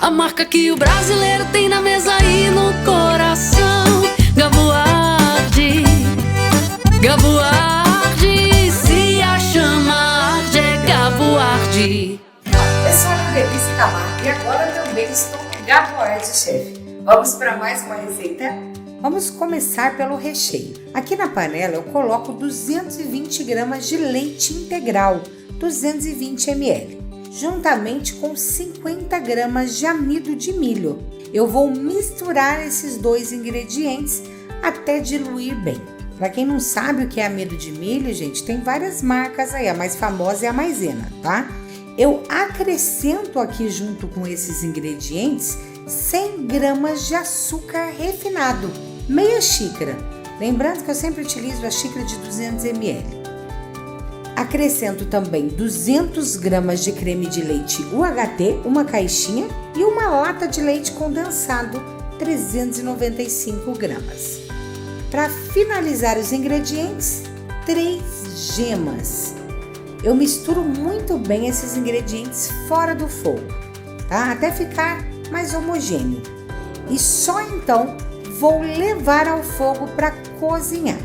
A marca que o brasileiro tem na mesa e no coração. Gabuardi, Gabuardi, se a chama arde é Gabuardi. Eu sou a Delícia Camargo e agora também estou no Gabuardi, chefe. Vamos para mais uma receita? Vamos começar pelo recheio. Aqui na panela eu coloco 220 gramas de leite integral, 220 ml, juntamente com 50 gramas de amido de milho. Eu vou misturar esses dois ingredientes até diluir bem. Para quem não sabe o que é amido de milho, gente, tem várias marcas aí, a mais famosa é a Maizena, tá? Eu acrescento aqui junto com esses ingredientes 100 gramas de açúcar refinado, meia xícara. Lembrando que eu sempre utilizo a xícara de 200 ml. Acrescento também 200 gramas de creme de leite UHT, uma caixinha, e uma lata de leite condensado, 395 gramas. Para finalizar os ingredientes, 3 gemas. Eu misturo muito bem esses ingredientes fora do fogo, tá? Até ficar mais homogêneo. E só então vou levar ao fogo para cozinhar.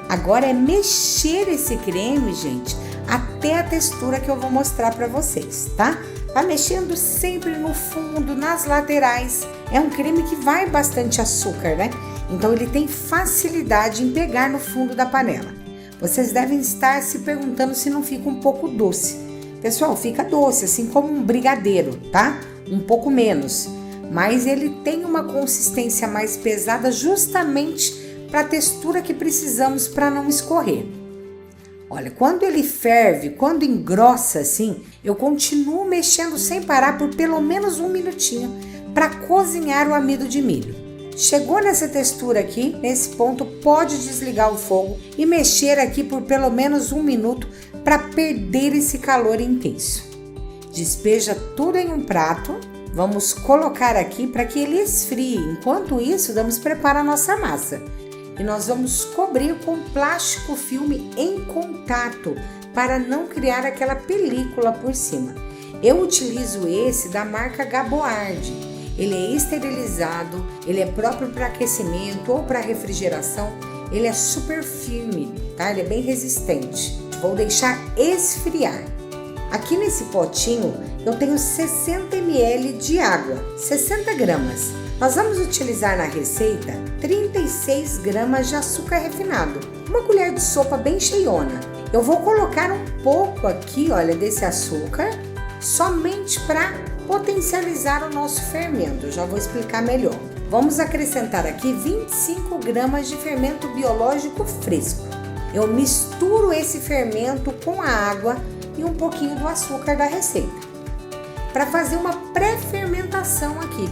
Agora é mexer esse creme, gente, até a textura que eu vou mostrar para vocês, tá? Vai mexendo sempre no fundo, nas laterais. É um creme que vai bastante açúcar, né? Então ele tem facilidade em pegar no fundo da panela. Vocês devem estar se perguntando se não fica um pouco doce. Pessoal, fica doce, assim como um brigadeiro, tá? Um pouco menos. Mas ele tem uma consistência mais pesada justamente para a textura que precisamos para não escorrer. Olha, quando ele ferve, quando engrossa assim, eu continuo mexendo sem parar por pelo menos um minutinho para cozinhar o amido de milho. Chegou nessa textura aqui, nesse ponto, pode desligar o fogo e mexer aqui por pelo menos um minuto para perder esse calor intenso. Despeja tudo em um prato, vamos colocar aqui para que ele esfrie. Enquanto isso, vamos preparar a nossa massa. E nós vamos cobrir com plástico filme em contato para não criar aquela película por cima. Eu utilizo esse da marca Gabuardi. Ele é esterilizado, ele é próprio para aquecimento ou para refrigeração. Ele é super firme, tá? Ele é bem resistente. Vou deixar esfriar. Aqui nesse potinho eu tenho 60 ml de água, 60 gramas. Nós vamos utilizar na receita 36 gramas de açúcar refinado, uma colher de sopa bem cheiona. Eu vou colocar um pouco aqui, olha, desse açúcar, somente para potencializar o nosso fermento. Eu já vou explicar melhor. Vamos acrescentar aqui 25 gramas de fermento biológico fresco. Eu misturo esse fermento com a água e um pouquinho do açúcar da receita, para fazer uma pré-fermentação aqui.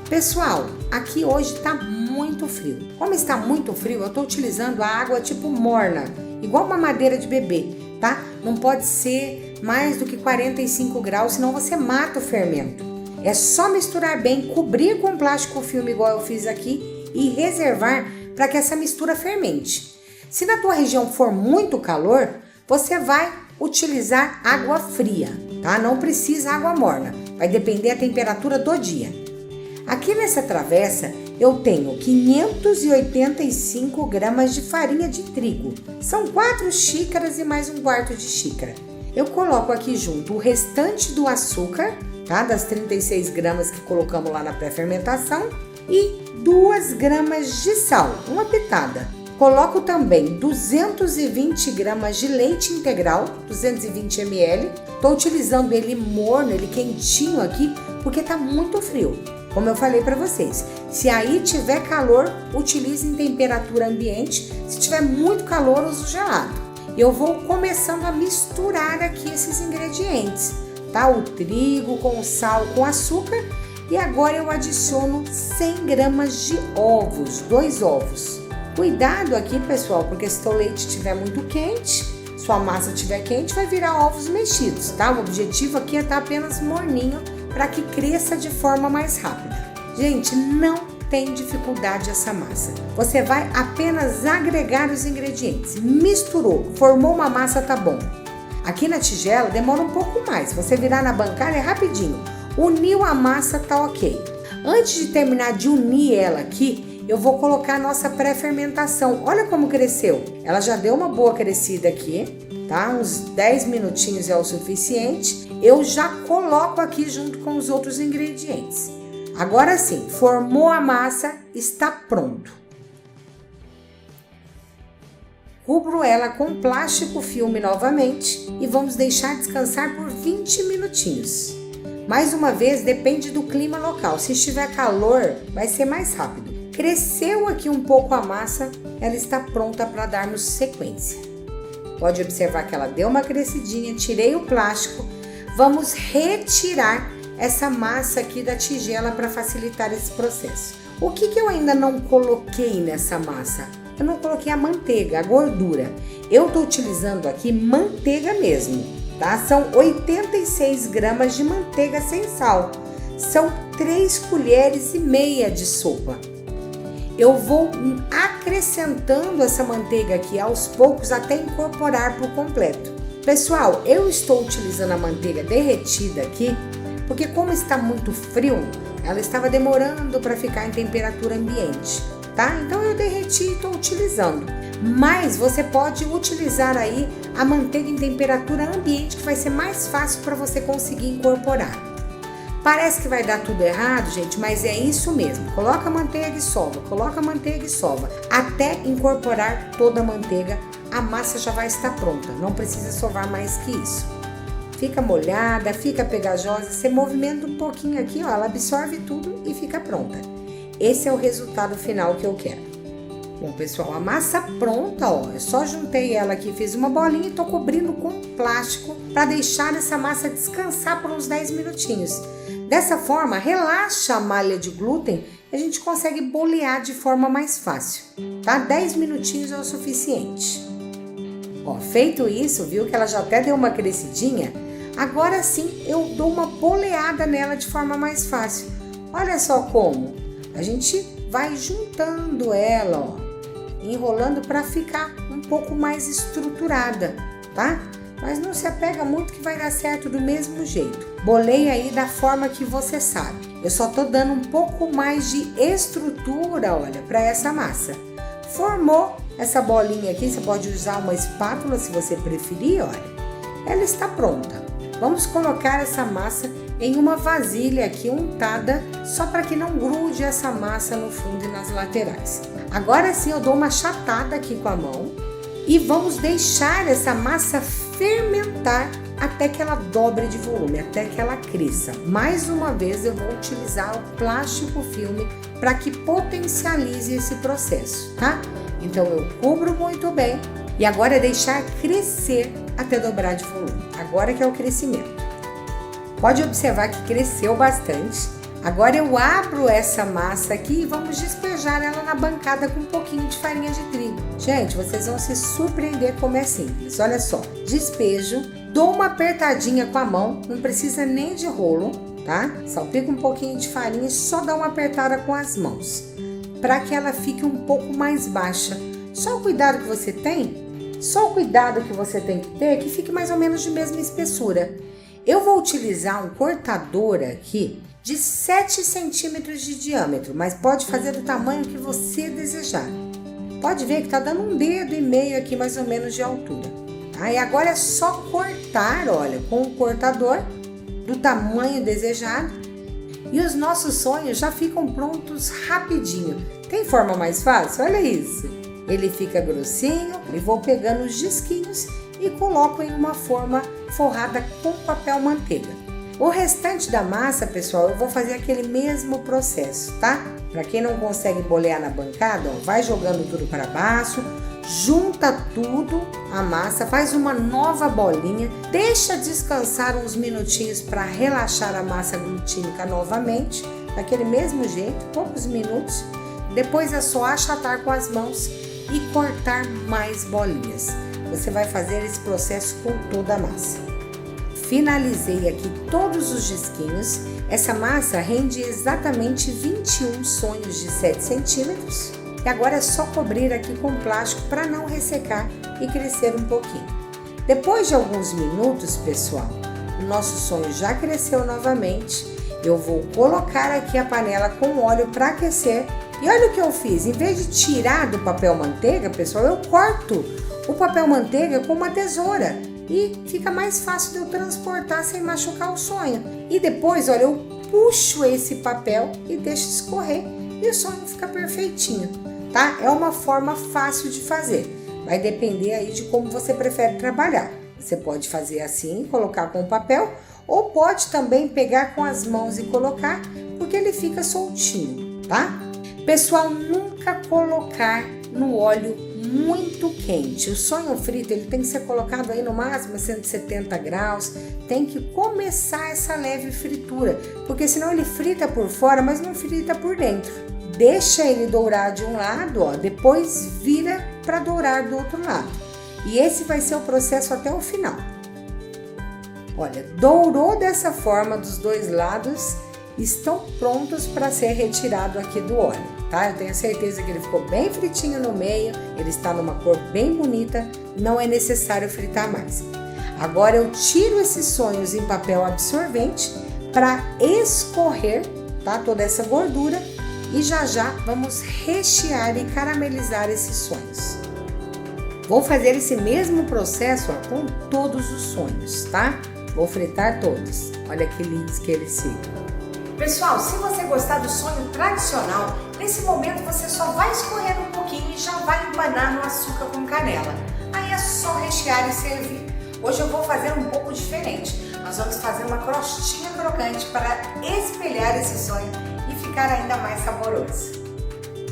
Pessoal, aqui hoje está muito frio. Como está muito frio, eu estou utilizando a água tipo morna, igual uma madeira de bebê, tá? Não pode ser mais do que 45 graus, senão você mata o fermento. É só misturar bem, cobrir com plástico filme igual eu fiz aqui e reservar para que essa mistura fermente. Se na tua região for muito calor, você vai utilizar água fria, tá? Não precisa água morna, vai depender da temperatura do dia. Aqui nessa travessa eu tenho 585 gramas de farinha de trigo. São 4 xícaras e mais um quarto de xícara. Eu coloco aqui junto o restante do açúcar, tá? Das 36 gramas que colocamos lá na pré-fermentação, e 2 gramas de sal, uma pitada. Coloco também 220 gramas de leite integral, 220 ml. Estou utilizando ele morno, ele quentinho aqui, porque tá muito frio. Como eu falei para vocês, se aí tiver calor, utilize em temperatura ambiente. Se tiver muito calor, use o gelado. Eu vou começando a misturar aqui esses ingredientes, tá? O trigo com o sal, com açúcar. E agora eu adiciono 100 gramas de ovos, 2 ovos. Cuidado aqui, pessoal, porque se o leite estiver muito quente, sua massa estiver quente, vai virar ovos mexidos, tá? O objetivo aqui é estar apenas morninho para que cresça de forma mais rápida. Gente, não tem dificuldade essa massa. Você vai apenas agregar os ingredientes. Misturou, formou uma massa, tá bom. Aqui na tigela demora um pouco mais. Você virar na bancada é rapidinho. Uniu a massa, tá ok. Antes de terminar de unir ela aqui, eu vou colocar a nossa pré-fermentação. Olha como cresceu. Ela já deu uma boa crescida aqui, tá? Uns 10 minutinhos é o suficiente. Eu já coloco aqui junto com os outros ingredientes. Agora sim, formou a massa, está pronto. Cubro ela com plástico filme novamente e vamos deixar descansar por 20 minutinhos. Mais uma vez, depende do clima local. Se estiver calor, vai ser mais rápido. Cresceu aqui um pouco a massa, ela está pronta para darmos sequência. Pode observar que ela deu uma crescidinha, tirei o plástico. Vamos retirar essa massa aqui da tigela para facilitar esse processo. O que eu ainda não coloquei nessa massa? Eu não coloquei a manteiga, a gordura. Eu estou utilizando aqui manteiga mesmo, tá? São 86 gramas de manteiga sem sal. São 3 colheres e meia de sopa. Eu vou acrescentando essa manteiga aqui aos poucos até incorporar por completo. Pessoal, eu estou utilizando a manteiga derretida aqui, porque como está muito frio, ela estava demorando para ficar em temperatura ambiente, tá? Então eu derreti e estou utilizando. Mas você pode utilizar aí a manteiga em temperatura ambiente, que vai ser mais fácil para você conseguir incorporar. Parece que vai dar tudo errado, gente, mas é isso mesmo. Coloca a manteiga e sova, coloca a manteiga e sova. Até incorporar toda a manteiga, a massa já vai estar pronta. Não precisa sovar mais que isso. Fica molhada, fica pegajosa, você movimenta um pouquinho aqui, ó, ela absorve tudo e fica pronta. Esse é o resultado final que eu quero. Bom, pessoal, a massa pronta, ó, eu só juntei ela aqui, fiz uma bolinha e tô cobrindo com plástico para deixar essa massa descansar por uns 10 minutinhos. Dessa forma, relaxa a malha de glúten e a gente consegue bolear de forma mais fácil, tá? 10 minutinhos é o suficiente. Ó, feito isso, viu que ela já até deu uma crescidinha? Agora sim, eu dou uma boleada nela de forma mais fácil. Olha só como. A gente vai juntando ela, ó, enrolando para ficar um pouco mais estruturada, tá? Mas não se apega muito que vai dar certo do mesmo jeito. Bolei aí da forma que você sabe. Eu só tô dando um pouco mais de estrutura, olha, para essa massa. Formou essa bolinha aqui, você pode usar uma espátula se você preferir, olha. Ela está pronta. Vamos colocar essa massa em uma vasilha aqui untada, só para que não grude essa massa no fundo e nas laterais. Agora sim eu dou uma achatada aqui com a mão e vamos deixar essa massa fermentar até que ela dobre de volume, até que ela cresça. Mais uma vez eu vou utilizar o plástico filme para que potencialize esse processo, tá? Então eu cubro muito bem e agora é deixar crescer até dobrar de volume. Agora que é o crescimento. Pode observar que cresceu bastante. Agora eu abro essa massa aqui e vamos despejar ela na bancada com um pouquinho de farinha de trigo. Gente, vocês vão se surpreender como é simples. Olha só, despejo, dou uma apertadinha com a mão, não precisa nem de rolo, tá? Salpico um pouquinho de farinha e só dá uma apertada com as mãos, para que ela fique um pouco mais baixa. Só o cuidado que você tem, que ter é que fique mais ou menos de mesma espessura. Eu vou utilizar um cortador aqui de 7 centímetros de diâmetro, mas pode fazer do tamanho que você desejar. Pode ver que tá dando 1,5 dedo aqui mais ou menos de altura. Aí agora é só cortar, olha, com o cortador do tamanho desejado e os nossos sonhos já ficam prontos rapidinho. Tem forma mais fácil? Olha isso! Ele fica grossinho e vou pegando os disquinhos e coloco em uma forma forrada com papel manteiga. O restante da massa, pessoal, eu vou fazer aquele mesmo processo, tá? Para quem não consegue bolear na bancada, ó, vai jogando tudo para baixo, junta tudo, a massa, faz uma nova bolinha, deixa descansar uns minutinhos para relaxar a massa glutínica novamente, daquele mesmo jeito, poucos minutos. Depois é só achatar com as mãos e cortar mais bolinhas. Você vai fazer esse processo com toda a massa. Finalizei aqui todos os disquinhos. Essa massa rende exatamente 21 sonhos de 7 centímetros. E agora é só cobrir aqui com plástico para não ressecar e crescer um pouquinho. Depois de alguns minutos, pessoal, o nosso sonho já cresceu novamente eu vou colocar aqui a panela com óleo para aquecer. E olha o que eu fiz, em vez de tirar do papel manteiga, pessoal, eu corto o papel manteiga com uma tesoura. E fica mais fácil de eu transportar sem machucar o sonho. E depois, olha, eu puxo esse papel e deixo escorrer. E o sonho fica perfeitinho, tá? É uma forma fácil de fazer. Vai depender aí de como você prefere trabalhar. Você pode fazer assim, colocar com o papel, ou pode também pegar com as mãos e colocar, porque ele fica soltinho, tá? Pessoal, nunca colocar no óleo muito quente. O sonho frito, ele tem que ser colocado aí no máximo 170 graus. Tem que começar essa leve fritura, porque senão ele frita por fora, mas não frita por dentro. Deixa ele dourar de um lado, ó, depois vira para dourar do outro lado. E esse vai ser o processo até o final. Olha, dourou dessa forma dos dois lados, estão prontos para ser retirado aqui do óleo, tá? Eu tenho certeza que ele ficou bem fritinho no meio, ele está numa cor bem bonita, não é necessário fritar mais. Agora eu tiro esses sonhos em papel absorvente para escorrer, tá? Toda essa gordura. E já vamos rechear e caramelizar esses sonhos. Vou fazer esse mesmo processo, ó, com todos os sonhos, tá? Vou fritar todos. Olha que lindos que eles ficam. Pessoal, se você gostar do sonho tradicional, nesse momento você só vai escorrer um pouquinho e já vai empanar no açúcar com canela. Aí é só rechear e servir. Hoje eu vou fazer um pouco diferente. Nós vamos fazer uma crostinha crocante para espelhar esse sonho e ficar ainda mais saboroso.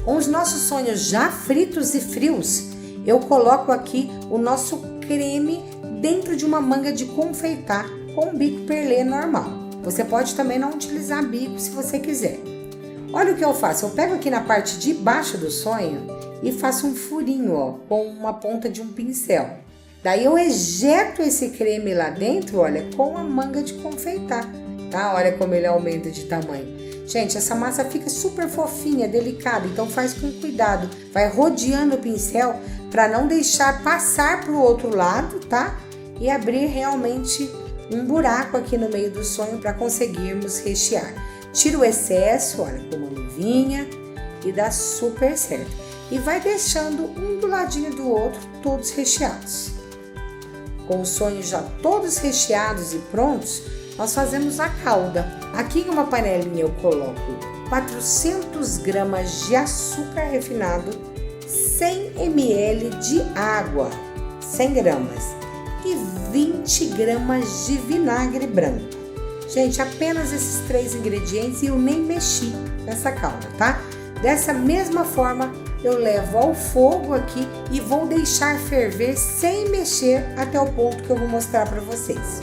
Com os nossos sonhos já fritos e frios, eu coloco aqui o nosso creme dentro de uma manga de confeitar com bico perlê normal. Você pode também não utilizar bico se você quiser. Olha o que eu faço, eu pego aqui na parte de baixo do sonho e faço um furinho, ó, com uma ponta de um pincel. Daí eu ejeto esse creme lá dentro, olha, com a manga de confeitar, tá? Olha como ele aumenta de tamanho. Gente, essa massa fica super fofinha, delicada, então faz com cuidado. Vai rodeando o pincel para não deixar passar para o outro lado, tá? E abrir realmente um buraco aqui no meio do sonho para conseguirmos rechear. Tira o excesso, olha, com uma luvinha e dá super certo. E vai deixando um do ladinho do outro, todos recheados. Com os sonhos já todos recheados e prontos, nós fazemos a calda. Aqui em uma panelinha eu coloco 400 gramas de açúcar refinado, 100 ml de água, 100 gramas, e 20 gramas de vinagre branco. Gente, apenas esses 3 ingredientes e eu nem mexi nessa calda, tá? Dessa mesma forma, eu levo ao fogo aqui e vou deixar ferver sem mexer até o ponto que eu vou mostrar para vocês.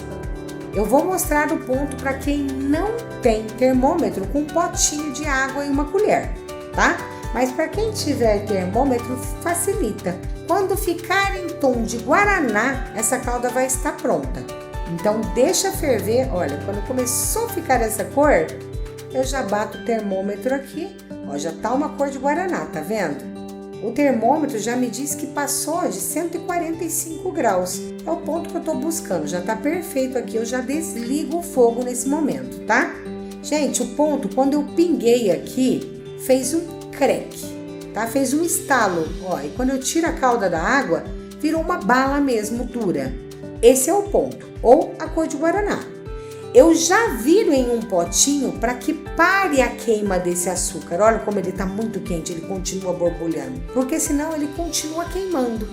Eu vou mostrar o ponto para quem não tem termômetro com um potinho de água e uma colher, tá? Mas para quem tiver termômetro, facilita. Quando ficar em tom de guaraná, essa calda vai estar pronta. Então deixa ferver, olha, quando começou a ficar essa cor, eu já bato o termômetro aqui, ó, já tá uma cor de guaraná, tá vendo? O termômetro já me diz que passou de 145 graus. É o ponto que eu tô buscando, já tá perfeito aqui, eu já desligo o fogo nesse momento, tá? Gente, o ponto, quando eu pinguei aqui, fez um creque, tá? Fez um estalo, ó, e quando eu tiro a calda da água, virou uma bala mesmo, dura. Esse é o ponto, ou a cor de guaraná. Eu já viro em um potinho para que pare a queima desse açúcar. Olha como ele tá muito quente, ele continua borbulhando, porque senão ele continua queimando.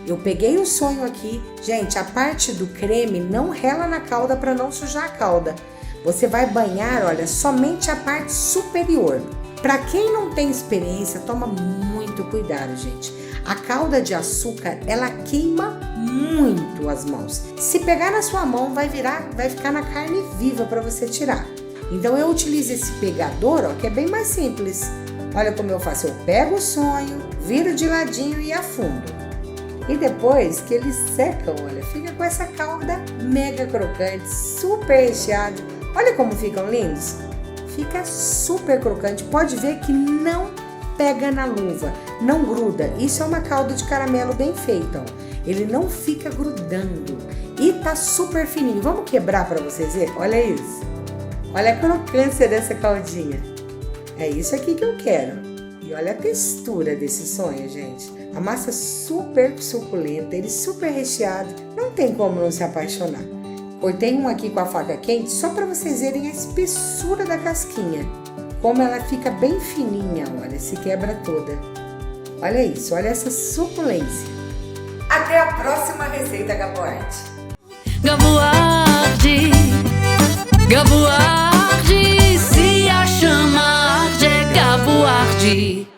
Eu peguei o sonho aqui, gente, a parte do creme não rela na calda para não sujar a calda. Você vai banhar, olha, somente a parte superior. Para quem não tem experiência, toma muito cuidado, gente. A calda de açúcar, ela queima muito as mãos. Se pegar na sua mão, vai ficar na carne viva para você tirar. Então eu utilizo esse pegador, ó, que é bem mais simples. Olha como eu faço, eu pego o sonho, viro de ladinho e afundo. E depois que eles secam, olha, fica com essa calda mega crocante, super recheado. Olha como ficam lindos. Fica super crocante, pode ver que não pega na luva, não gruda. Isso é uma calda de caramelo bem feita, ó. Ele não fica grudando e tá super fininho. Vamos quebrar para vocês verem? Olha isso. Olha a crocância dessa caldinha. É isso aqui que eu quero. E olha a textura desse sonho, gente. A massa super suculenta, ele super recheado. Não tem como não se apaixonar. Cortei um aqui com a faca quente só para vocês verem a espessura da casquinha. Como ela fica bem fininha, olha, se quebra toda. Olha isso, olha essa suculência. Até a próxima receita Gaboarte. Gaboarte, Gaboarte, se a chama arde é Gaboarte.